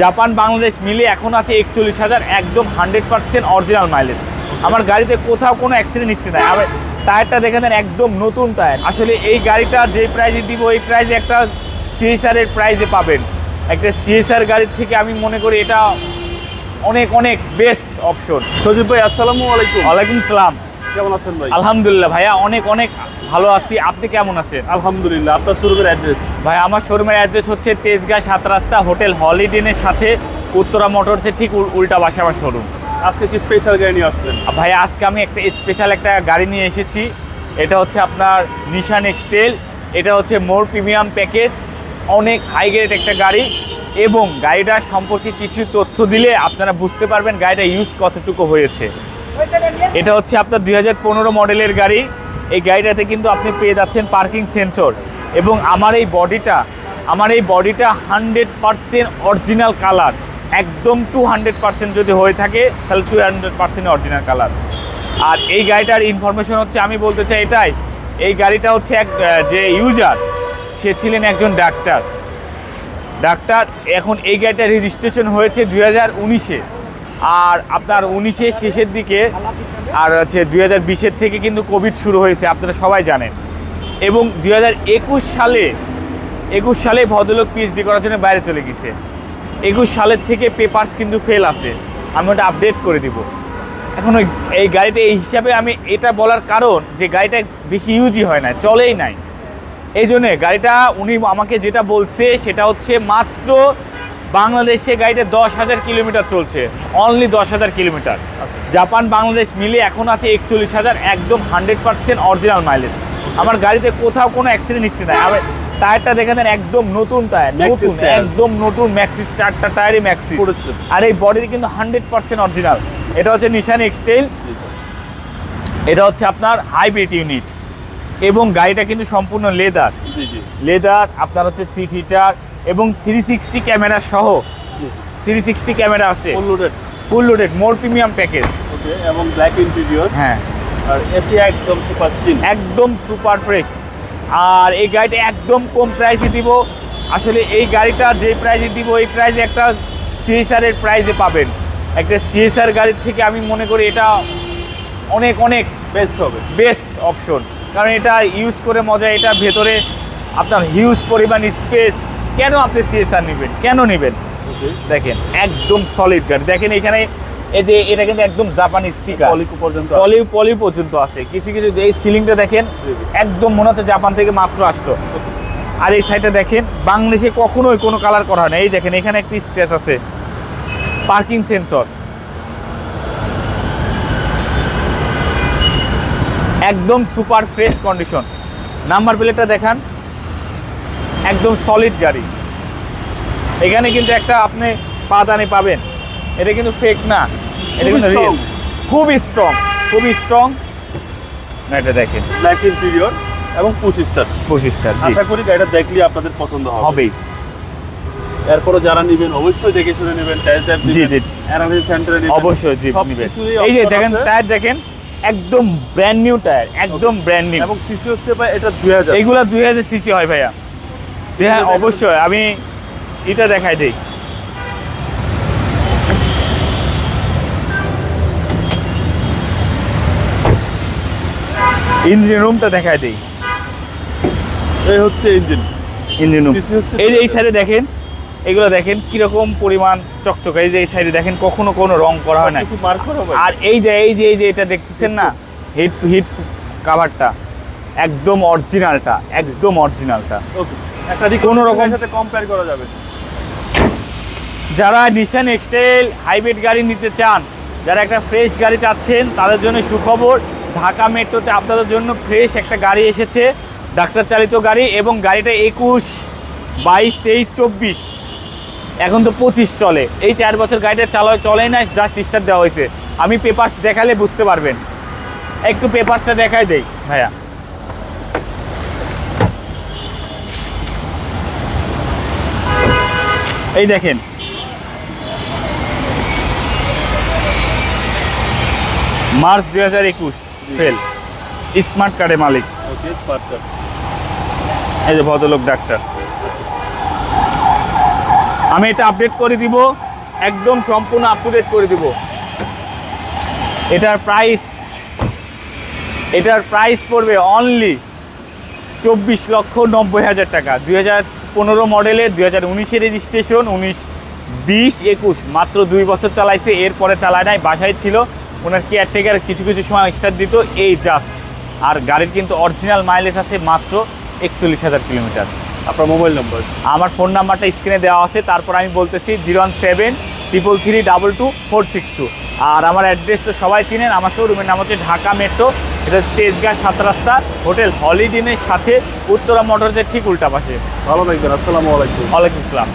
Japan Bangladesh মিলে এখন আছে 41,000, একদম 100% অরিজিনাল মাইলেজ। আমার গাড়িতে কোথাও কোনো অ্যাক্সিডেন্ট হিস্ট্রি নাই। আবার টায়ারটা দেখে দেন, একদম নতুন টায়ার। আসলে এই গাড়িটা যে প্রাইজে দিব এই প্রাইজে একটা সিএসআর এর প্রাইজে পাবেন। একটা সিএসআর গাড়ির থেকে আমি মনে করি এটা অনেক অনেক বেস্ট অপশন। সজীব ভাই, আসসালামু আলাইকুম। ওয়ালাইকুম সালাম। কেমন আছেন ভাই? আলহামদুলিল্লাহ ভাইয়া, অনেক অনেক ভালো আছি। আপনি কেমন আছেন? আলহামদুলিল্লাহ। আপনার শোরুমের অ্যাড্রেস? ভাই আমার শোরুমের অ্যাড্রেস হচ্ছে তেজগাঁ 7 রাস্তা, হোটেল হলিডেনের সাথে উত্তরা মোটরসের ঠিক উল্টা পাশে আমার শোরুম। আজকে কি স্পেশাল গাড়ি নিয়ে আসলেন? ভাই আজকে আমি একটা স্পেশাল একটা গাড়ি নিয়ে এসেছি। এটা হচ্ছে আপনার নিশান এক্সটেল। এটা হচ্ছে মোর প্রিমিয়াম প্যাকেজ, অনেক হাই গ্রেড একটা গাড়ি। এবং গাড়িটার সম্পর্কে কিছু তথ্য দিলে আপনারা বুঝতে পারবেন গাড়িটা ইউজ কতটুকু হয়েছে। এটা হচ্ছে আপনার 2015 মডেলের গাড়ি। এই গাড়িটাতে কিন্তু আপনি পেয়ে যাচ্ছেন পার্কিং সেন্সর। এবং আমার এই বডিটা 100% অরিজিনাল কালার, একদম 200% যদি হয়ে থাকে তাহলে 200% অরিজিনাল কালার। আর এই গাড়িটার ইনফরমেশন হচ্ছে আমি বলতে চাই এটাই, এই গাড়িটা হচ্ছে যে ইউজার সে ছিলেন একজন ডাক্তার। এখন এই গাড়িটা রেজিস্ট্রেশন হয়েছে 2019-এ, আর আপনার 19-এর শেষের দিকে, আর হচ্ছে 2020-এর থেকে কিন্তু কোভিড শুরু হয়েছে, আপনারা সবাই জানেন। এবং 2021 সালে ভদ্রলোক পিএইচডি করার জন্য বাইরে চলে গেছে। 21 সালের থেকে পেপারস কিন্তু ফেল আছে, আমি ওটা আপডেট করে দিব। এখন এই গাড়িটা এই হিসাবে আমি এটা বলার কারণ যে গাড়িটা বেশি ইউজই হয় না, চলেই নাই। এই জন্যে গাড়িটা উনি আমাকে যেটা বলছে সেটা হচ্ছে মাত্র বাংলাদেশে গাড়িটা 10,000 কিলোমিটার চলছে, অনলি 10,000 কিলোমিটার। জাপান বাংলাদেশ মিলে এখন আছে 41,000, একদম 100% অরিজিনাল মাইলেজ। আমার গাড়িতে কোথাও কোনো অ্যাক্সিডেন্ট হিস্ট্রি নাই। আবার টায়ারটা দেখে দেন, একদম নতুন টায়ার, নতুন একদম নতুন ম্যাক্সিস, 4টা টায়ারই ম্যাক্সিস। আর এই বডির কিন্তু 100% অরিজিনাল। এটা হচ্ছে নিশান এক্সটেল। এটা হচ্ছে আপনার হাইব্রিড ইউনিট এবং গাড়িটা কিন্তু সম্পূর্ণ লেদার। আপনার হচ্ছে সিট হিটার এবং 360 ক্যামেরা সহ 360 ক্যামেরা আছে, ফুল লোডেড মোর প্রিমিয়াম প্যাকেজ। ওকে, এবং ব্ল্যাক ইন্টেরিয়র। হ্যাঁ, আর এসি একদম সুপার চিল, একদম সুপার ফ্রেশ। আর এই গাড়িটা একদম কম প্রাইসে দিব। আসলে এই গাড়িটা যে প্রাইসে দিব এই প্রাইসে একটা সিএসআর এর প্রাইসে পাবেন। একটা সিএসআর গাড়ির থেকে আমি মনে করি এটা অনেক অনেক বেস্ট হবে, বেস্ট অপশন। কারণ এটা ইউজ করে মজা, এটা ভেতরে আপনার হিউজ পরিমাণ স্পেস। কেন আপনি সিএসআর নেবেন, কেন নেবেন? দেখেন একদম সলিড গাড়ি। দেখেন এখানে এই যে এটা কিন্তু একদম জাপানি স্টিকার, পলি পর্যন্ত আছে। কিছু কিছু এই সিলিংটা দেখেন, একদম মনে হচ্ছে জাপান থেকে মাত্র আসতো। আর এই সাইডটা দেখেন, বাংলাদেশে কখনোই কোনো কালার করা হয় না। এই দেখেন এখানে একটি স্ক্র্যাচ আছে, পার্কিং সেন্সর, একদম সুপার ফ্রেশ কন্ডিশন। নাম্বার প্লেটটা দেখান, একদম সলিড গাড়ি। এখানে কিন্তু একটা আপনি পাদানি পাবেন, এটা কিন্তু ফেক না, এটা কিন্তু রিয়েল, খুবই স্ট্রং। না এটা দেখেন ব্ল্যাক ইন্টেরিয়র এবং 25 স্টার। আশা করি গাড়িটা দেখলে আপনাদের পছন্দ হবেই। এরপরও যারা নেবেন অবশ্যই দেখে শুনে নেবেন, টেস্ট ড্রাইভ নেবেন, অ্যানালাইজ সেন্টারে নেবেন, অবশ্যই নেবেন। এই যে দেখেন টায়ার দেখেন, একদম ব্র্যান্ড নিউ টায়ার, একদম ব্র্যান্ড নিউ। এবং সিসি হচ্ছে ভাই এটা 2000, এইগুলা 2000 সিসি হয় ভাইয়া। হ্যাঁ অবশ্যই, আমি এটা দেখাই দেই। ইঞ্জিন রুমটা দেখাই দেই। এই হচ্ছে ইঞ্জিন রুম। এই সাইডে দেখেন, এগুলো দেখেন কিরকম পরিমাণ চকচকে। এই যে এই সাইডে দেখেন কখনো কোনো রং করা হয় না। আর এই যে এটা দেখতেছেন না, হিট কাভারটা একদম অরিজিনালটা, কোনো রকম সাথে কম্পেয়ার করা যাবে। যারা নিশান এক্সটেল হাইব্রিড গাড়ি নিতে চান, যারা একটা ফ্রেশ গাড়ি চাচ্ছেন, তাদের জন্য সুখবর। ঢাকা মেট্রোতে আপনাদের জন্য ফ্রেশ একটা গাড়ি এসেছে, ডাক্তার চালিত গাড়ি। এবং গাড়িটা 21, 22, 23, 24, এখন তো 25 চলে। এই 4 বছর গাড়িটা চলেই না, জাস্ট স্টার্ট দেওয়া হয়েছে। আমি পেপারস দেখালে বুঝতে পারবেন। একটু পেপারসটা দেখাই দেই ভাইয়া। এই দেখেন, মার্চ 2021 ফেল, স্মার্ট কার্ডের মালিক। এই যে ভদ্রলোক ডাক্তার। আমি এটা আপডেট করে দিব, একদম সম্পূর্ণ আপ টু ডেট করে দিব। এটার প্রাইস পড়বে অনলি 24,90,000 টাকা। 2015 মডেলের, 2019 রেজিস্ট্রেশন, 19, 20, 21 মাত্র 2 বছর চালাইছে, এরপরে চালায় নাই, বাসায় ছিল। ওনার কেয়ারটেকার কিছু কিছু সময় স্টার্ট দিত, এই জাস্ট। আর গাড়ির কিন্তু অরিজিনাল মাইলেজ আছে মাত্র 41,000 কিলোমিটার। আপনার মোবাইল নাম্বার? আমার ফোন নাম্বারটা স্ক্রিনে দেওয়া আছে, তারপর আমি বলতেছি 01733324662। আর আমার অ্যাড্রেস তো সবাই চিনেন, আমার শোরুমের নাম হচ্ছে ঢাকা মেট্রো, এটা তেজগাঁ 7 রাস্তা, হোটেল হলিডেনের সাথে উত্তরা মোটরসের ঠিক উল্টা পাশে। ভালো থাকবেন, আসসালামু আলাইকুম। ওয়ালাইকুম আসসালাম।